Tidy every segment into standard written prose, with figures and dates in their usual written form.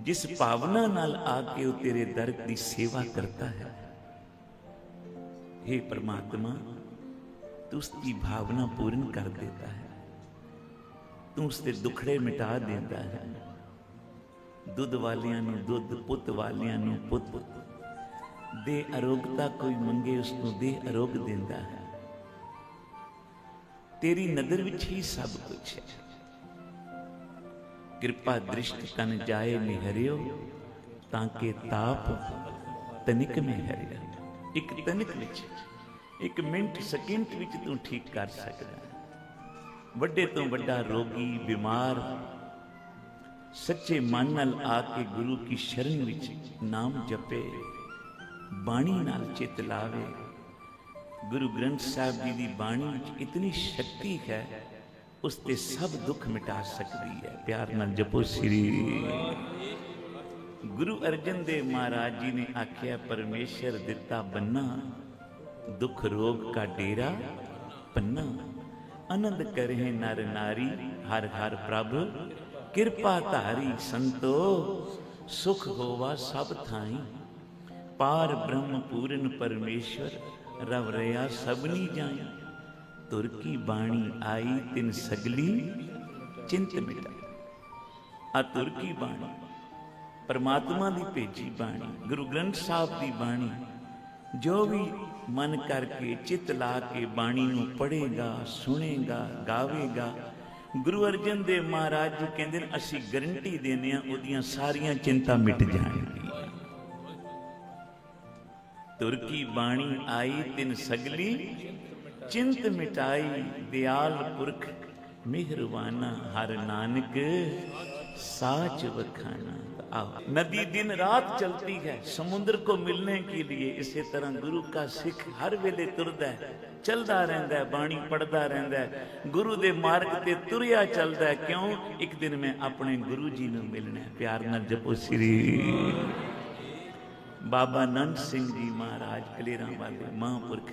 जिस भावना नाल आके वो तेरे दर की सेवा करता है, हे परमात्मा तू उसकी भावना पूर्ण कर देता है, तू उसके दुखड़े मिटा देता है। दुध वालियां नूं दुध, पुत वालियां नूं पुत, दे अरोगता कोई मंगे उसनूं दे अरोग देंदा है। तेरी नदर विच ही सब कुछ है। कृपा दृष्टि तन जाए निहरियो, ताके ताप तनिक में हरिया। एक तनिक विच, एक मिनट सेकंड विच तू ठीक कर सकदा है। वड्डे तो वड्डा रोगी बीमार सच्चे मन नाल आके गुरु की शरण विच नाम जपे, बाणी नाल चित लावे। गुरु ग्रंथ साहब जी की बाणी विच इतनी शक्ति है, उसते सब दुख मिटा सकती है। प्यार नाल जपो श्री। गुरु अर्जन देव महाराज जी ने आख्या, परमेश्वर दिता बन्ना, दुख रोग का डेरा पन्ना। आनंद करे नर नारी, हर हर प्रभ कृपा धारी। संतो सुख होवा सब थाई, पार ब्रह्म पूरन परमेश्वर, रव रया सबनी जाई। तुर की बाणी आई तिन सगली चिंत मिटा। आ तुर की बाणी परमात्मा की भेजी बाणी, गुरु ग्रंथ साहब की बाणी। जो भी मन करके चित ला के बाणी नूं पढ़ेगा, सुनेगा, गावेगा, गुरु अर्जन देव महाराज जी कहते हैं असी गारंटी देने उहदियां सारियां चिंता मिट जाएंगी। तुर की बाणी आई तिन सगली चिंत मिटाई। दयाल पुरख मेहरबाना, हर नानक साच वखाना। नदी दिन रात चलती है समुद्र को मिलने के लिए। इसी तरह गुरु का सिख हर वेले तुरदा है, चलता रहता है, बाणी पढ़ता रहता है, गुरु के मार्ग ते तुरिया चलता है। क्यों? एक दिन मैं अपने गुरु जी नूं मिलना है। प्यार नाल जपो श्री। बाबा नंद सिंह जी महाराज कलेरा वाले महापुरख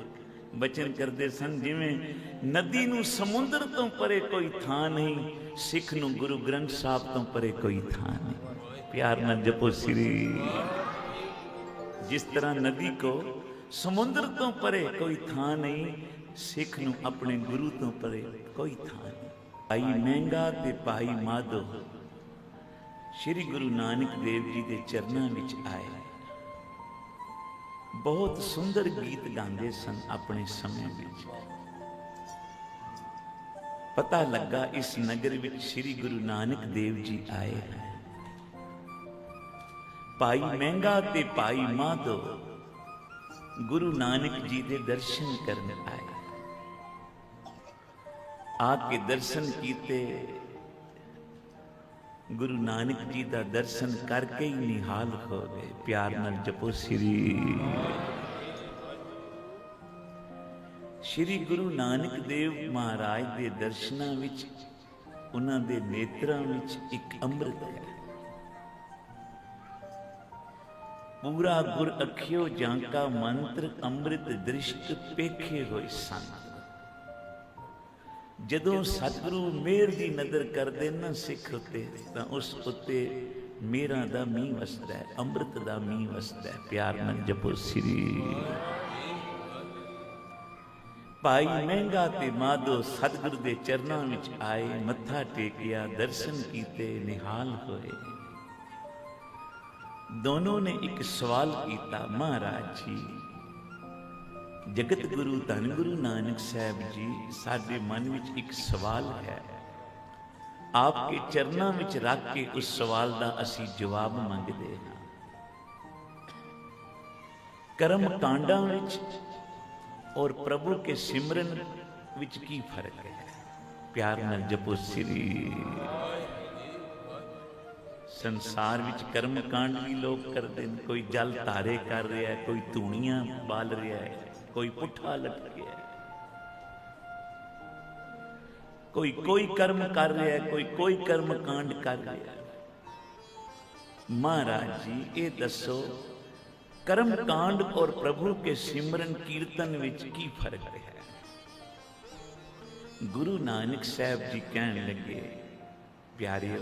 बचन करते सन, जिवें नदी नूं समुद्र तो परे कोई थां नहीं, सिख नूं गुरु ग्रंथ साहब तो परे कोई थां नहीं। प्यार नाल जपो श्री। जिस तरह नदी को समुद्र तो परे कोई थां नहीं, सिख नूं अपने गुरु तो परे कोई थां नहीं। भाई महंगा ते भाई माधो श्री गुरु नानक देव जी के चरणों विच आए। बहुत सुंदर गीत गाते सन अपने समय विच। पता लगा इस नगर विच श्री गुरु नानक देव जी आए हैं। भाई महंगा ते भाई माधो गुरु नानक जी के दर्शन करने आए। आके दर्शन कीते, गुरु नानक जी का दर्शन करके ही निहाल हो गए। प्यार नाल जपो श्री। श्री गुरु नानक देव महाराज के दर्शनां विच उन्हां दे नेत्रां विच एक अंमृत है। पूरा गुर अखियो जांका मंत्र अंमृत दृष्ट पेखे होए सन। जदों सतगुरु मेहर की नज़र करते ना सिख उत्ते, तां उस उत्ते मेहरां दा मींह वसदा है, अंमृत दा मींह वसदा है। प्यार नाल जपो श्री। भाई महंगा ते माधो सतगुरु दे चरनां विच आए, मत्था टेकिया, दर्शन कीते, निहाल होए। दोनों ने एक सवाल किया, महाराज जी जगत गुरु धन गुरु नानक साहब जी, साडे मन विच एक सवाल है, आपके चरणों विच रख के उस सवाल का असी जवाब मंगते हैं। कर्म कांडां विच और प्रभु के सिमरन विच की फर्क है? प्यार नाल जपो श्री। संसार विच कर्म कांड भी लोग करते हैं। कोई जल धारे कर रहा है, कोई धूणियां बाल रहा है, कोई पुठा लटकिया है, कोई कर्म कर रहा है, कोई कर्म कांड कर रहा है। महाराज जी ये दसो, कर्म कांड और प्रभु के सिमरन कीर्तन विच की फर्क है? गुरु नानक साहब जी कहन लगे, प्यारियो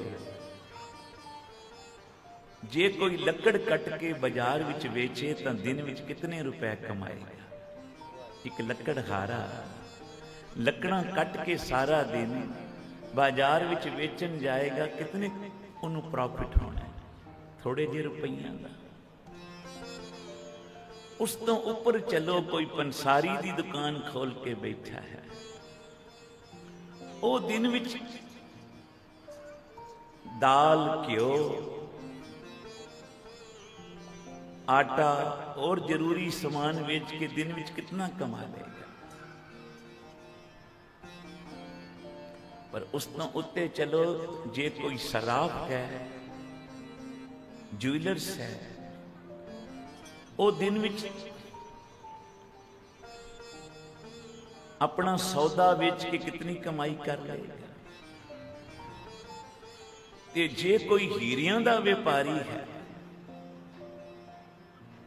जे कोई लकड़ कट के बाजार विच वेचे तो दिन विच कितने रुपए कमाएगा? एक लकड़हारा लकड़ा कट के सारा दिन बाजार विच वेचन जाएगा, कितने उन्होंने प्रॉफिट होना है? थोड़े जे रुपइया का। उस तो ऊपर चलो, कोई पंसारी की दुकान खोल के बैठा है, वो दिन विच दाल, घ्यो, आटा और जरूरी सामान बेच के दिन विच कितना कमा लेगा। पर उस तो उत्ते चलो, जे कोई सराफ है, ज्वेलर्स है, वो दिन विच अपना सौदा बेच के कितनी कमाई कर लेगा। ते जे कोई हीरियां दा व्यापारी है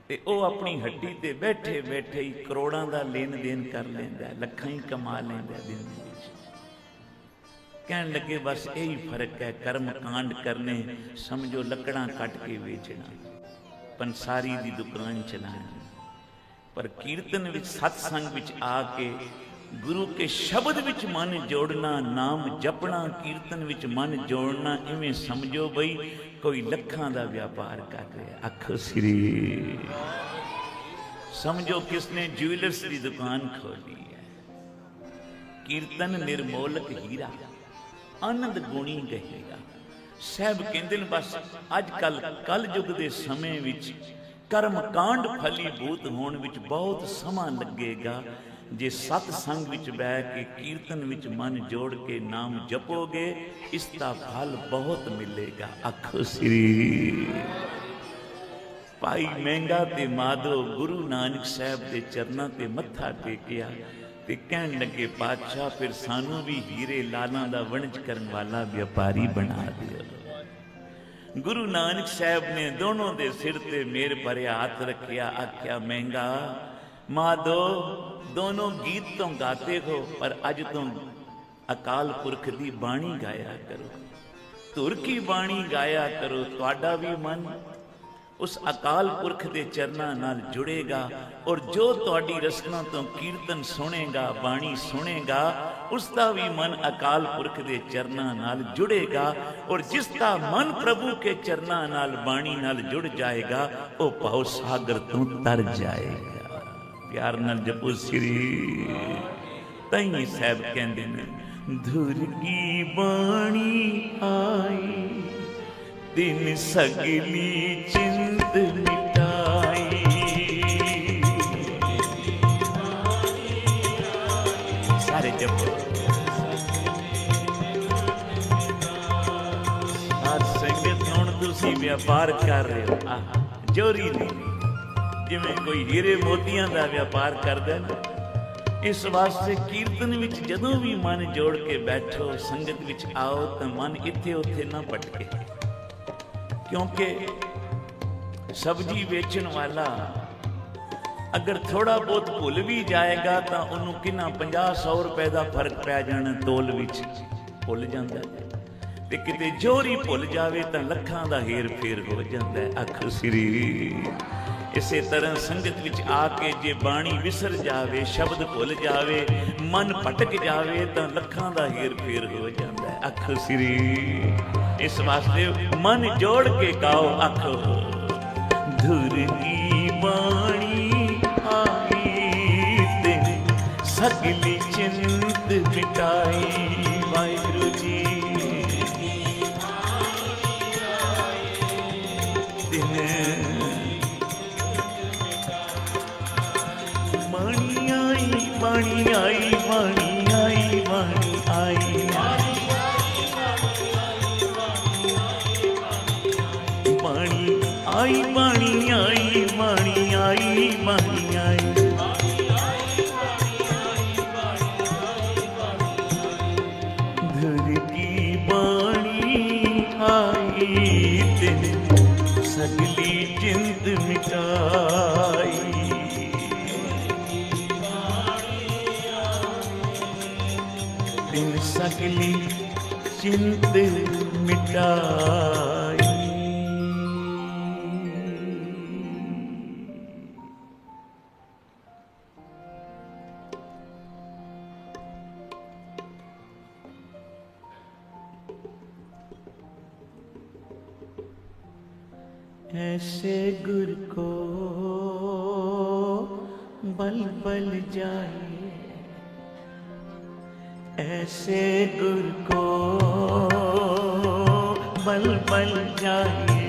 ते वो अपनी हड्डी ते बैठे बैठे ही करोड़ां दा लेन देन कर लेंदा, लखां ही कमा लेंदा दिन विच। कहन लगे बस यही फर्क है, कर्म कांड करने, समझो लकड़ां कट के बेचना, पंसारी दी दुकान चलानी। पर कीर्तन विच, सत्संग विच आके गुरु के शब्द विच मन जोड़ना, नाम जपना, कीर्तन विच मन जोड़ना, इवें समझो बई कोई लखां दा व्यापार कर रहा। आखो श्री, समझो किसने ज्वेलर्स की दुकान खोली है। कीर्तन निर्मोलक हीरा, आनंद गुणी कहेगा। साहब कहते हैं बस अजकल कल युग के समय विच कर्म कांड फलीभूत होने विच बहुत समा लगेगा। जे सतसंग विच बह के कीर्तन विच मन जोड़ के नाम जपोगे, इसका फल बहुत मिलेगा। आखो श्री। भाई महंगा ते माधो गुरु नानक साहब के चरणों ते मत्था टेकिया ते कहन लगे पातशाह फिर सानू भी हीरे लालां दा वणज करन वाला व्यापारी बना दियो। गुरु नानक साहब ने दोनों दे सिर ते मेर भरिया हाथ रखिया, आख्या महंगा माधो दोनों गीत तो गाते हो, पर अज तो अकाल पुरख दी बाणी गाया करो, धुर की बाणी गाया करो। तुहाडा भी मन उस अकाल पुरख के चरणों नाल जुड़ेगा, और जो तुहाडी रसना तो कीर्तन सुनेगा, बाणी सुनेगा, उसका भी मन अकाल पुरख के चरणों नाल जुड़ेगा। और जिसका मन प्रभु के चरणों नाल, बाणी नाल जुड़ जाएगा, वो भव सागर तो तर जाएगा। प्यार नाल जपो श्री। तई साहब कहते हैं, धुर की बाणी आई, दिन सगली चिंत मिटाई। सारे जपो। आज संगत हुण तुसीं व्यापार कर रहे हो, जोरी नहीं, जिवें कोई हीरे मोतियां दा व्यापार करदा ना। इस वास्ते कीर्तन विच जदों भी मन जोड़ के बैठो, संगत विच आओ, तो मन इत्थे उत्थे ना भटके। क्योंकि सब्जी बेचन वाला अगर थोड़ा बहुत भुल भी जाएगा तो उन्होंने किन्ना 50-100 रुपए का फर्क पै जाना, तोल विच भुल जाता है। ते किते जोरी भुल जावे तो लखां दा हेर फेर हो जाता है। आखो श्री। इसे तरह संगत विच आके जे बाणी विसर जावे, शब्द भुल जावे, मन भटक जावे, तो लखां दा हेर फेर हो जाता है। आखो श्री। इस वास्ते मन जोड़ के गाओ। आखो धुर की बाणी आई, दिन सगली चिंत मिटाई। वाहिगुरु जी। बाणी आई, बाणी आई, बाणी आई, बाणी आई, बाणी आई, बाणी आई, बाणी आई। धुर की बाणी आई, दिन सगली चिंत मिटाई। सगली चिंत मिटाई। ऐसे गुर को बल बल जाइए, ऐसे गुर को बल बल जाइए।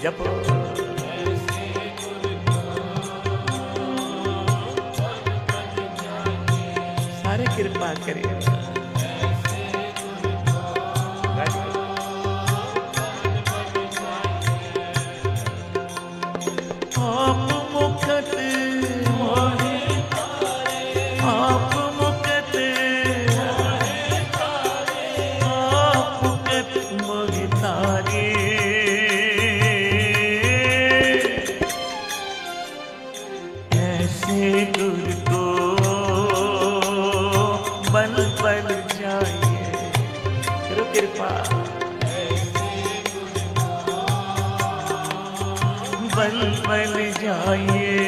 जपो सारे कृपा करिए। आप मुखत मोहे आप मुखत आप मुखत मोहे तारे। ऐसे गुर को बल बल जाइए। करो कृपा बल बल जाइए।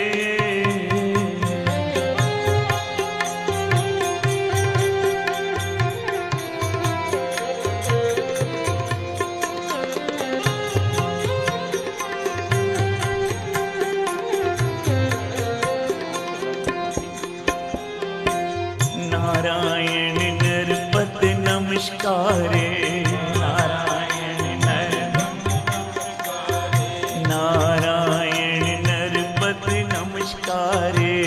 नारायण नरपत नमस्कारे, नारायण नारायण नरपत नमस्कारे।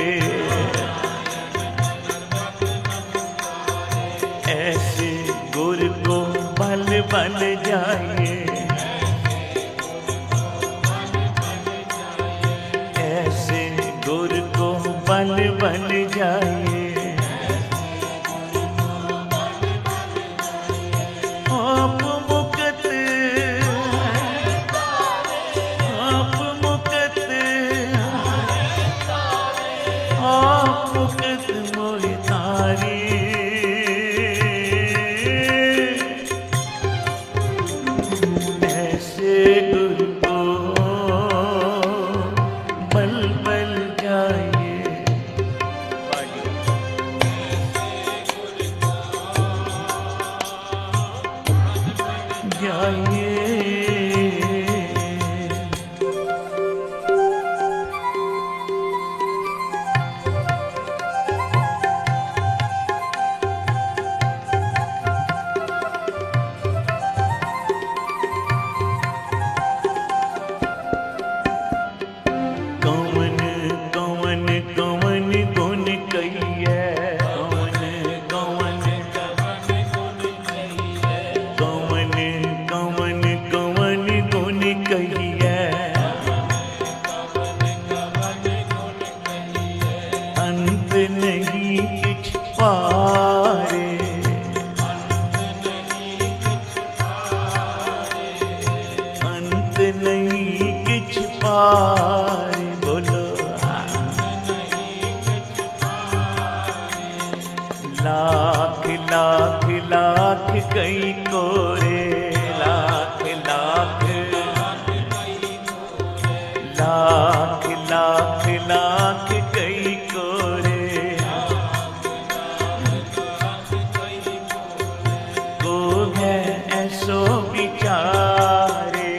ऐसे गुर को बल बल जाइए, ऐसे गुर को बल बल जाइए। आप मुकत आप मुकत आप मुकत मोहि तारी। ऐसे गुर को बल बल जाइए। जाइए कौन कौन कौन गुण कहिए, कौन कौन कौन कौन कौन गुण कहिए। अंत नहीं किछ पारे, अंत नहीं किछ पारे। बोलो लाख लाख लाख कई कोरे, लाख लाख लाख लाख लाख कई कोरे। को है ऐसो विचारे,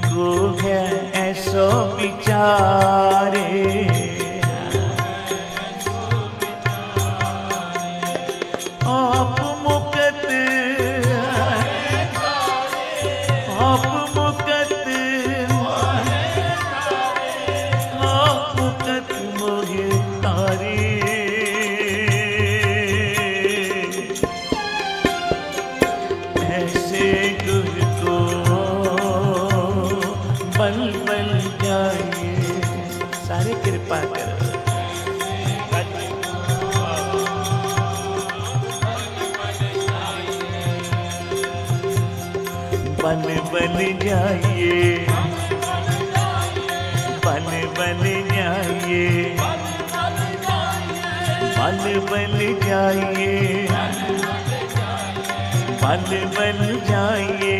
को है ऐसो विचारे। आप मुकत आप मुकत आप मुकत मोहे तारे। ऐसे गुर को बल बल जाइए। सारे कृपा करो। बल बल जाइए, बल बल जाइए, बल बल जाइए, बल बल जाइए,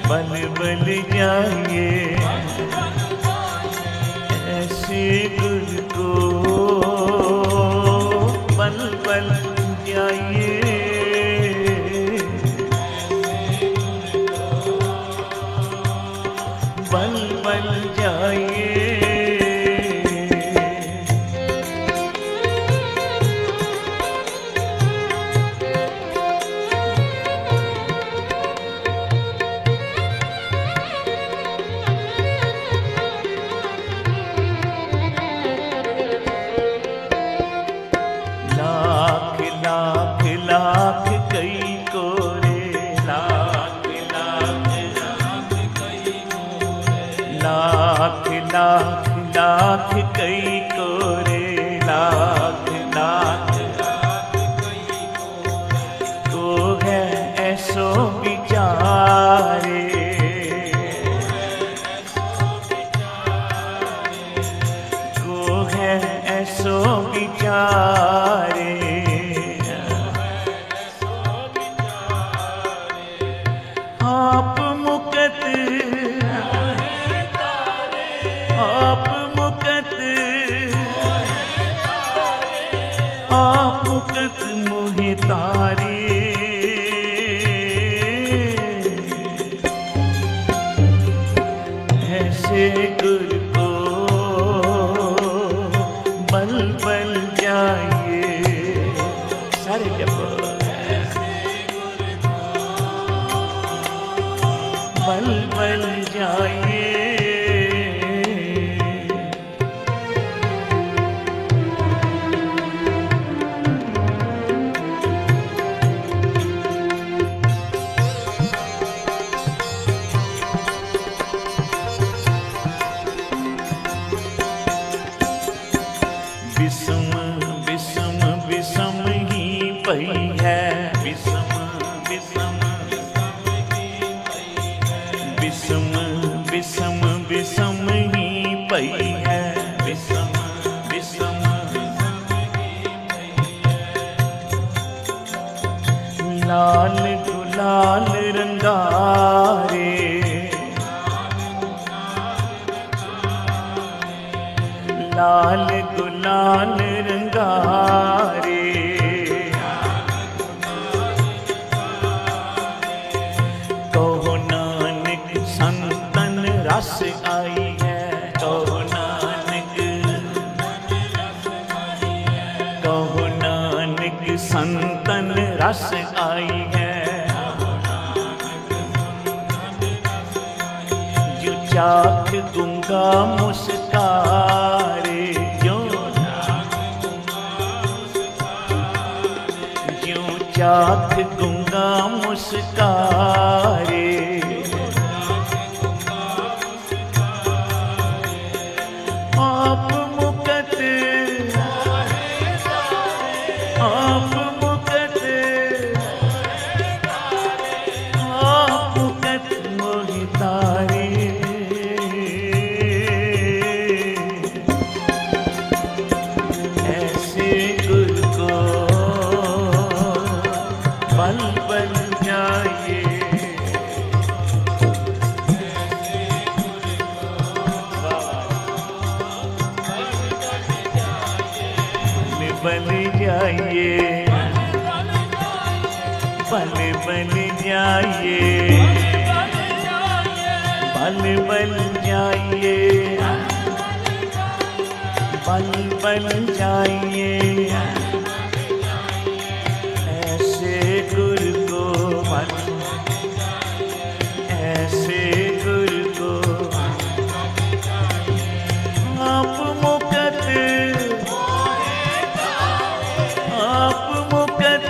बल बल जाइए। ऐसे गुर को बल बल जाइए। लाख लाख कई कोरे, लाख लाख को है ऐसो विचारे, को है ऐसो विचारे। आप मुकत, आप मुकत, आप मुकत मोहि तारे। ऐसे गुर को बल बल जाइए, सारे जब बल बल जाइए। विषम विषम विषम ही पई है, विषम विषम विषम विषम विषम ही पई है, विषम विषम लाल गुलाल रंगारे, लाल गुलाल रंगारे। कहो नानक संतन रस आई है, कहो नानक, कहो नानक संतन रस आई है। जो चाख गूंगा मुस्कारे, जो चाख गूंगा मुस्कारे। आप मुकत, आप मुकत, आप मुकत मोहि तारे। ऐसे गुर को बल बल जाइए, बल जाइए, बल बल जाइए, बल बल जाइए, बल बल जाइए। ऐसे गुर को बल, ऐसे गुर को आप मुकत, आप मुकत,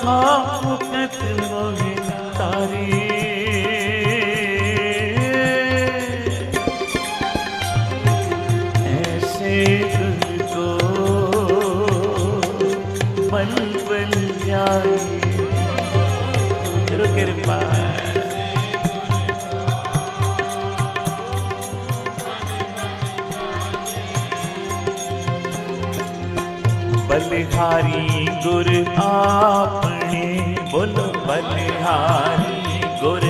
आप मुकत मोहि तारे। ऐसे गुर को बल बल जाइए। करो कृपा, बलिहारी गुर आपने, बोलो बलिहारी गुर,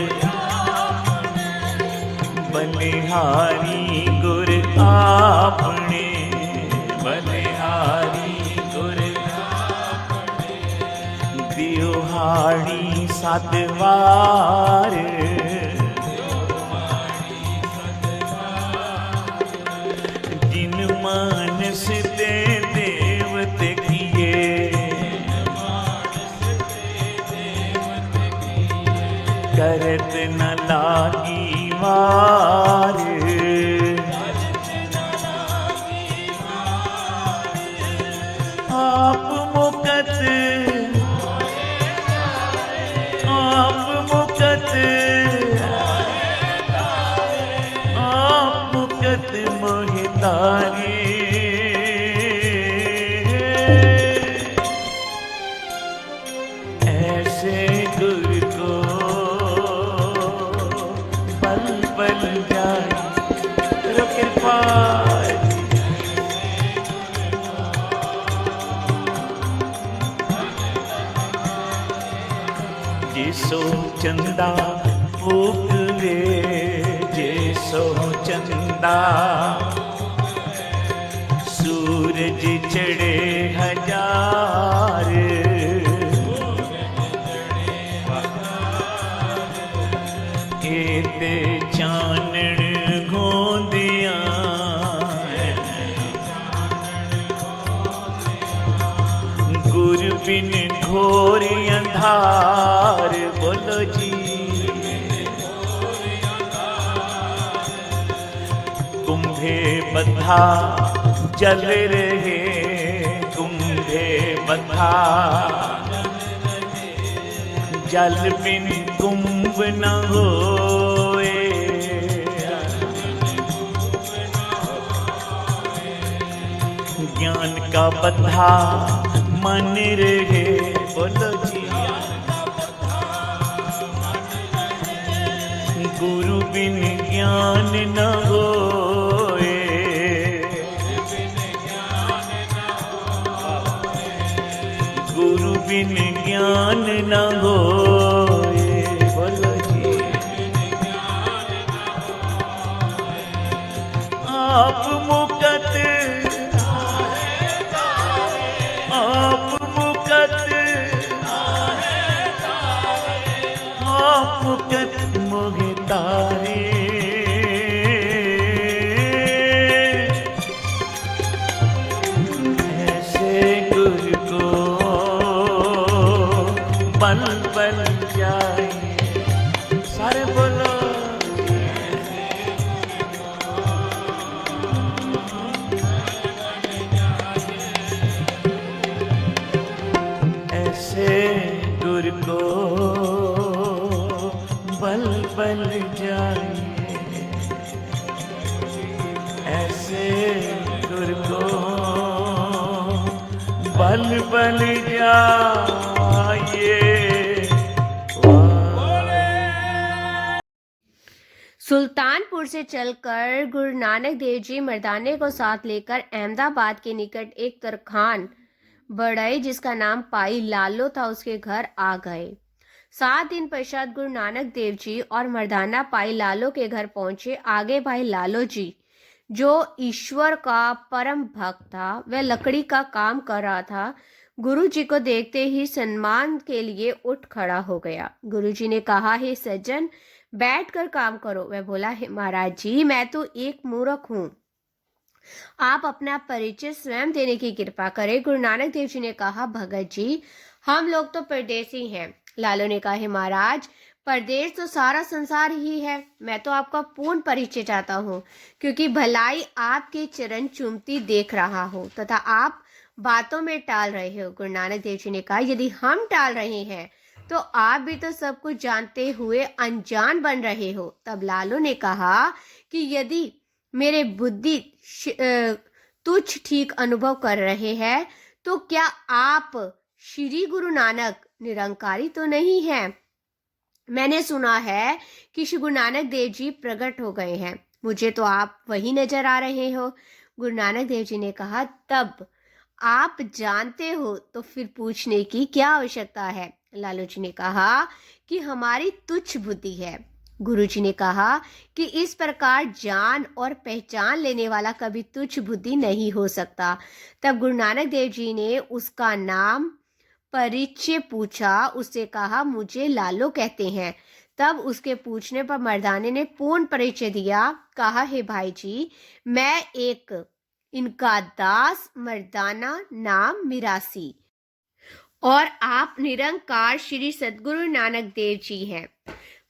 बलिहारी गुर आपने, बलिहारी गुर दियोहाड़ी सतवार। जिन मानस ते देवते किए, करत न लागी वार। आप मुकत, आप मुकत, ऐसे गुर को पल पल जाए करो कृपा। जिसो चंदा फूक ले, जिसो चंदा सूरज चढ़े हजार, केते चानण घोंदियां, गुर बिन घोर अंधार। बोलो जी कुंभे बद्धा जल रहे, कुंभे बद्धा जल बिन कुंभ न होए। ज्ञान का बद्धा मन रहे। बोलो जी गुरु बिन ज्ञान न होए। गुरु बिन ज्ञान न होए। बोलो जी आप मुकत, आप मुकत, आप मुकत मोहि तारे। ऐसे गुर को बल बल जाए। सारे बोलो ऐसे गुर को बल बल जाए। ऐसे गुर को बल बल जाए। सुल्तानपुर से चलकर गुरु नानक देव जी मर्दाने को साथ लेकर अहमदाबाद के निकट एक तरखान बढ़ई जिसका नाम पाई लालो था उसके घर आ गए। 7 दिन पश्चात गुरु नानक देव जी और मर्दाना पाई लालो के घर पहुंचे। आगे भाई लालो जी जो ईश्वर का परम भक्त था वह लकड़ी का काम कर रहा था। गुरु जी को देखते ही सम्मान के लिए उठ खड़ा हो गया। गुरु जी ने कहा, हे सज्जन बैठकर काम करो। वह बोला, हे महाराज जी मैं तो एक मूर्ख हूँ, आप अपना परिचय स्वयं देने की कृपा करें। गुरु नानक देव जी ने कहा, भगत जी हम लोग तो परदेसी हैं। लालो ने कहा, हे महाराज परदेश तो सारा संसार ही है। मैं तो आपका पूर्ण परिचय चाहता हूँ क्योंकि भलाई आपके चरण चूमती देख रहा हूँ तथा आप बातों में टाल रहे हो। गुरु नानक देव जी ने कहा, यदि हम टाल रहे हैं तो आप भी तो सब कुछ जानते हुए अनजान बन रहे हो। तब लालो ने कहा कि यदि मेरे बुद्धि तुच्छ ठीक अनुभव कर रहे हैं तो क्या आप श्री गुरु नानक निरंकारी तो नहीं है? मैंने सुना है कि श्री गुरु नानक देव जी प्रकट हो गए हैं, मुझे तो आप वही नजर आ रहे हो। गुरु नानक देव जी ने कहा, तब आप जानते हो तो फिर पूछने की क्या आवश्यकता है? लालू जी ने कहा कि हमारी तुच्छ बुद्धि है। गुरु जी ने कहा कि इस प्रकार जान और पहचान लेने वाला कभी तुच्छ बुद्धि नहीं हो सकता। तब गुरु नानक देव जी ने उसका नाम परिचय पूछा। उससे कहा, मुझे लालो कहते हैं। तब उसके पूछने पर मर्दाने ने पूर्ण परिचय दिया। कहा, हे भाई जी मैं एक इनका दास मर्दाना नाम मिरासी और आप निरंकार श्री सद्गुरु नानक देव जी हैं।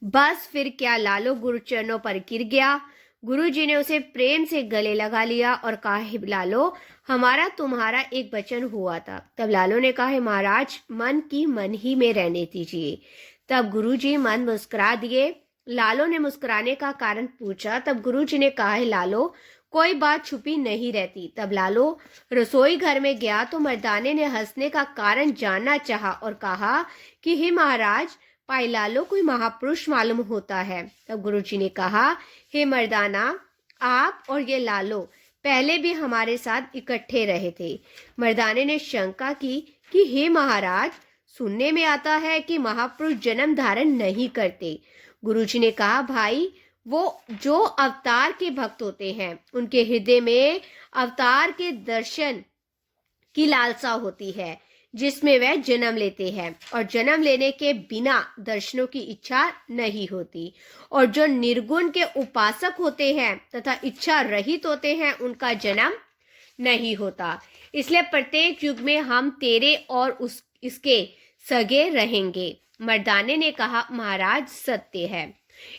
बस फिर क्या लालो गुरु चरणों पर गिर गया। गुरु जी ने उसे प्रेम से गले लगा लिया और कहा, हे लालो हमारा तुम्हारा एक वचन हुआ था। तब लालो ने कहा, महाराज मन की मन ही में रहने दीजिए। तब गुरु जी मन मुस्कुरा दिए। लालो ने मुस्कुराने का कारण पूछा। तब गुरु जी ने कहा, लालो कोई बात छुपी नहीं रहती। तब लालो रसोई घर में गया तो मर्दाने ने हंसने का कारण जानना चाहा और कहा कि हे महाराज, भाई लालो कोई महापुरुष मालूम होता है। तब गुरुजी ने कहा, हे मर्दाना, आप और ये लालो पहले भी हमारे साथ इकट्ठे रहे थे। मर्दाने ने शंका की कि हे महाराज, सुनने में आता है कि महापुरुष जन्म धारण नहीं करते। गुरुजी ने कहा, भाई, वो जो अवतार के भक्त होते हैं उनके हृदय में अवतार के दर्शन की लालसा होती है, जिसमें वह जन्म लेते हैं, और जन्म लेने के बिना दर्शनों की इच्छा नहीं होती। और जो निर्गुण के उपासक होते हैं तथा इच्छा रहित होते हैं, उनका जन्म नहीं होता। इसलिए प्रत्येक युग में हम तेरे और इसके सगे रहेंगे। मर्दाने ने कहा, महाराज, सत्य है।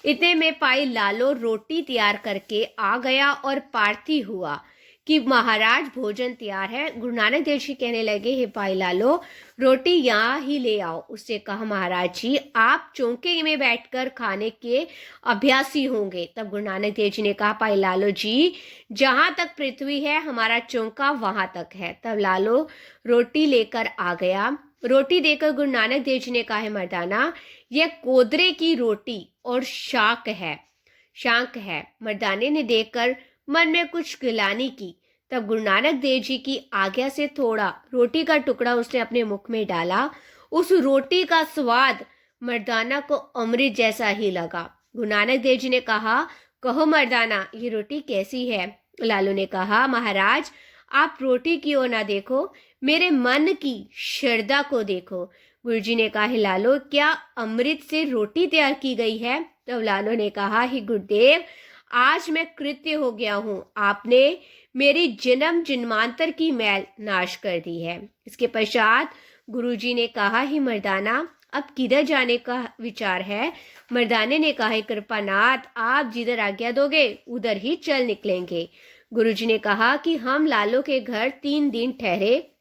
इतने में पाई लालो रोटी तैयार करके आ गया और प्रार्थी हुआ कि महाराज, भोजन तैयार है। गुरु नानक देव जी कहने लगे, हे भाई लालो, रोटी यहाँ ही ले आओ। उससे कहा, महाराज जी, आप चौके में बैठकर खाने के अभ्यासी होंगे। तब गुरु नानक देव जी ने कहा, भाई लालो जी, जहाँ तक पृथ्वी है हमारा चौका वहां तक है। तब लालो रोटी लेकर आ गया। रोटी देकर गुरु नानक देव जी ने कहा, है मर्दाना, यह कोदरे की रोटी और शाक है। मर्दाने ने देखकर मन में कुछ गिलानी की। तब गुरु नानक देव जी की आज्ञा से थोड़ा रोटी का टुकड़ा उसने अपने मुख में डाला। उस रोटी का स्वाद मर्दाना को अमृत जैसा ही लगा। गुरु नानक देव जी ने कहा, कहो मर्दाना, ये रोटी कैसी है? लालू ने कहा, महाराज, आप रोटी की ओर ना देखो, मेरे मन की श्रद्धा को देखो। गुरुजी ने कहा, हे लालो, क्या अमृत से रोटी तैयार की गई है? तब लालो ने कहा, हे गुरुदेव, आज मैं कृत्य हो गया हूँ। आपने मेरी जन्म जन्मांतर की मैल नाश कर दी है। इसके पश्चात गुरुजी ने कहा, हे मर्दाना, अब किधर जाने का विचार है? मर्दाने ने कहा, कृपानाथ, आप जिधर आज्ञा दोगे उधर ही चल निकलेंगे। गुरुजी ने कहा कि हम लालो के घर 3 दिन ठहरे,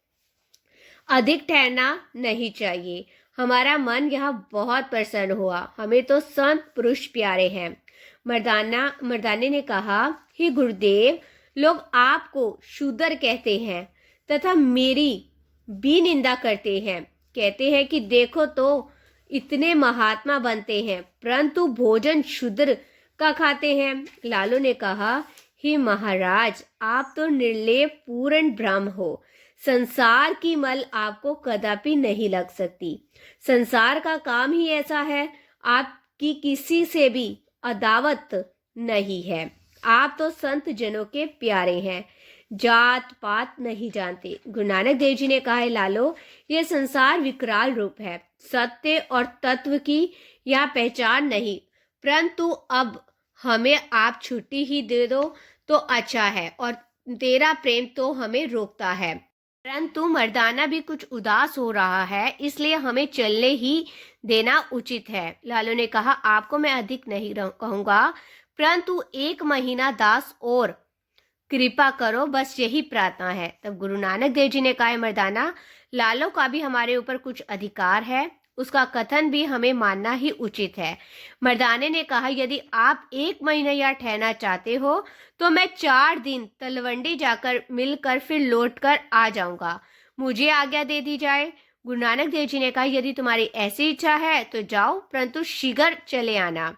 अधिक ठहरना नहीं चाहिए। हमारा मन यहाँ बहुत प्रसन्न हुआ। हमें तो संत पुरुष प्यारे हैं। मर्दाने ने कहा, हे गुरुदेव, लोग आपको शूद्र कहते हैं तथा मेरी भी निंदा करते हैं। कहते हैं कि देखो तो इतने महात्मा बनते हैं, परंतु भोजन शूद्र का खाते हैं। लालू ने कहा, हे महाराज, आप तो निर्लेप पूर्ण ब्रह्म हो। संसार की मल आपको कदापि नहीं लग सकती। संसार का काम ही ऐसा है, आपकी किसी से भी अदावत नहीं है। आप तो संत जनों के प्यारे हैं, जात पात नहीं जानते। गुरु नानक देव जी ने कहा, लालो, ये संसार विकराल रूप है। सत्य और तत्व की यहाँ पहचान नहीं, परंतु अब हमें आप छुट्टी ही दे दो तो अच्छा है, और तेरा प्रेम तो हमें रोकता है। परंतु मर्दाना भी कुछ उदास हो रहा है, इसलिए हमें चलने ही देना उचित है। लालू ने कहा, आपको मैं अधिक नहीं कहूँगा, परंतु 1 महीना दास और कृपा करो, बस यही प्रार्थना है। तब गुरु नानक देव जी ने कहा, मर्दाना, लालो का भी हमारे ऊपर कुछ अधिकार है, उसका कथन भी हमें मानना ही उचित है। मर्दाने ने कहा, यदि आप 1 महीना यहाँ ठहरना चाहते हो तो मैं 4 दिन तलवंडी जाकर मिलकर फिर लौटकर आ जाऊंगा। मुझे आज्ञा दे दी जाए। गुरु नानक देव जी ने कहा, यदि तुम्हारी ऐसी इच्छा है तो जाओ, परंतु शीघ्र चले आना।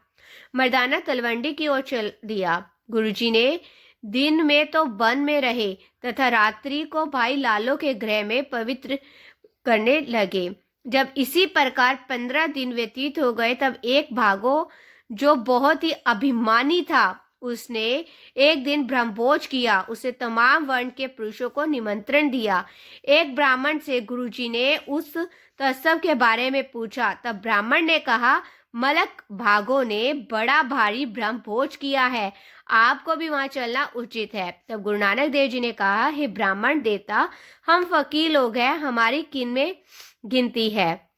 मर्दाना तलवंडी की ओर चल दिया। गुरुजी ने दिन में तो वन में रहे तथा रात्रि को भाई लालो के गृह में पवित्र करने लगे। जब इसी प्रकार 15 दिन व्यतीत हो गए, तब एक भागो जो बहुत ही अभिमानी था, उसने एक दिन ब्रह्मभोज किया। उसे तमाम वर्ण के पुरुषों को निमंत्रण दिया। एक ब्राह्मण से गुरुजी ने उस उत्सव के बारे में पूछा। तब ब्राह्मण ने कहा, मलक भागो ने बड़ा भारी ब्रह्मभोज किया है, आपको भी वहां चलना उचित है। तब गुरु नानक देव जी ने कहा, हे ब्राह्मण देवता, हम फकीर लोग हैं, हमारी किन में गिनती है।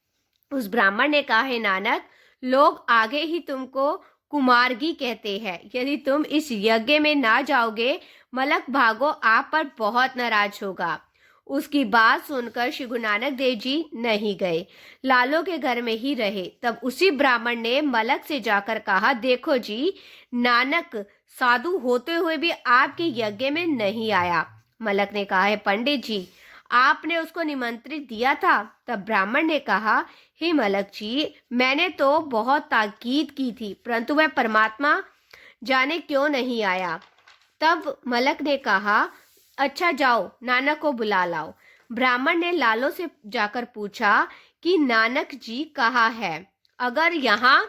उस ब्राह्मण ने कहा, हे नानक, लोग आगे ही तुमको कुमारगी कहते हैं। यदि तुम इस यज्ञ में ना जाओगे, मलक भागो आप पर बहुत नाराज होगा। उसकी बात सुनकर श्री गुरु नानक देव जी नहीं गए, लालो के घर में ही रहे। तब उसी ब्राह्मण ने मलक से जाकर कहा, देखो जी, नानक साधु होते हुए भी आपके यज्ञ में नहीं आया। मलक ने कहा, है पंडित जी, आपने उसको निमंत्रित दिया था? तब ब्राह्मण ने कहा, हे मलक जी, मैंने तो बहुत ताकीद की थी, परंतु वह परमात्मा जाने क्यों नहीं आया। तब मलक ने कहा, अच्छा जाओ, नानक को बुला लाओ। ब्राह्मण ने लालो से जाकर पूछा कि नानक जी कहाँ है, अगर यहाँ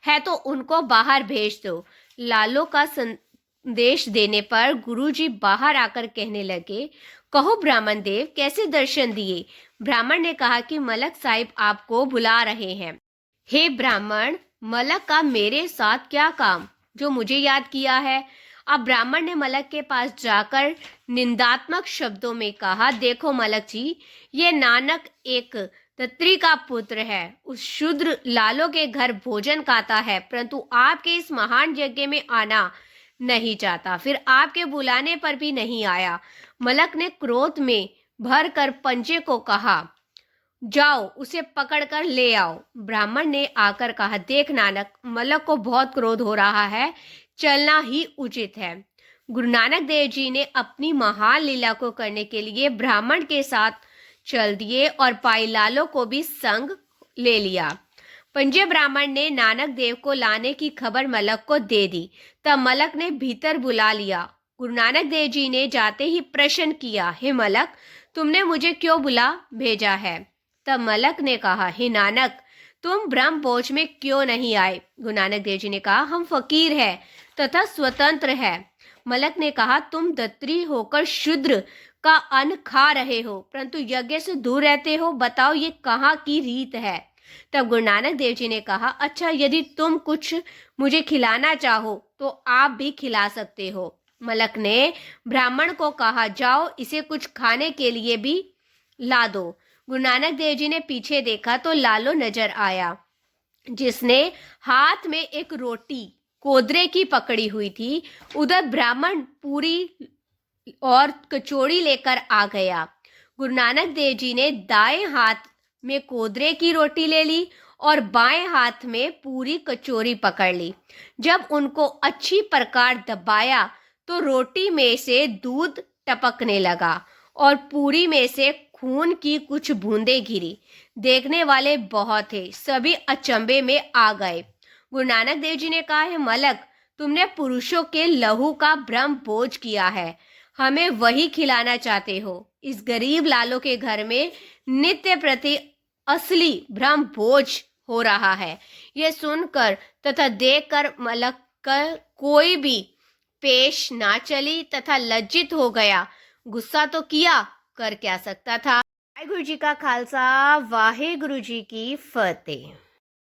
है तो उनको बाहर भेज दो। लालो का संदेश देने पर गुरुजी बाहर आकर कहने लगे, कहो ब्राह्मण देव, कैसे दर्शन दिए? ब्राह्मण ने कहा कि मलक साहिब आपको बुला रहे हैं। हे ब्राह्मण, मलक का मेरे साथ क्या काम जो मुझे याद किया है? अब ब्राह्मण ने मलक के पास जाकर निंदात्मक शब्दों में कहा, देखो मलक जी, ये नानक एक तत्री का पुत्र है, उस शूद्र लालो के घर भोजन खाता है, परंतु आपके इस महान यज्ञ में आना नहीं चाहता, फिर आपके बुलाने पर भी नहीं आया। मलक ने क्रोध में भर कर पंचे को कहा, जाओ उसे पकड़कर ले आओ। ब्राह्मण ने आकर कहा, देख नानक, मलक को बहुत क्रोध हो रहा है, चलना ही उचित है। गुरु नानक देव जी ने अपनी महान लीला को करने के लिए ब्राह्मण के साथ चल दिए और पाई लालो को भी संग ले लिया। पंजे ब्राह्मण ने नानक देव को लाने की खबर मलक को दे दी। तब मलक ने भीतर बुला लिया। गुरु नानक देव जी ने जाते ही प्रश्न किया, हे मलक, तुमने मुझे क्यों बुला भेजा है? तब मलक ने कहा, हे नानक, तुम ब्रह्म भोज में क्यों नहीं आए? गुरु नानक देव जी ने कहा, हम फकीर हैं तथा स्वतंत्र है। मलक ने कहा, तुम दत्री होकर शूद्र का अन्न खा रहे हो, परंतु यज्ञ से दूर रहते हो, बताओ ये कहाँ की रीत है? तब गुरु नानक देव जी ने कहा, अच्छा, यदि तुम कुछ मुझे खिलाना चाहो तो आप भी खिला सकते हो। मलक ने ब्राह्मण को कहा, जाओ इसे कुछ खाने के लिए भी ला दो। गुरु नानक देव जी ने पीछे देखा तो लालो नजर आया, जिसने हाथ में एक रोटी कोदरे की पकड़ी हुई थी। उधर ब्राह्मण पूरी और कचौड़ी लेकर आ गया। गुरु नानक देव जी ने दाएं हाथ में कोदरे की रोटी ले ली और बाएं हाथ में पूरी कचौरी पकड़ ली। जब उनको अच्छी प्रकार दबाया तो रोटी में से दूध टपकने लगा और पूरी में से खून की कुछ बूंदें गिरी। देखने वाले बहुत थे, सभी अचंभे में आ गए। गुरु नानक देव जी ने कहा, है मलक, तुमने पुरुषों के लहू का ब्रह्म भोज किया है, हमें वही खिलाना चाहते हो। इस गरीब लालो के घर में नित्य प्रति असली ब्रह्म भोज हो रहा है। यह सुनकर तथा देखकर मलक का कोई भी पेश ना चली तथा लज्जित हो गया। गुस्सा तो किया, कर क्या सकता था। वाहिगुरु जी का खालसा, वाहिगुरु जी की फतेह।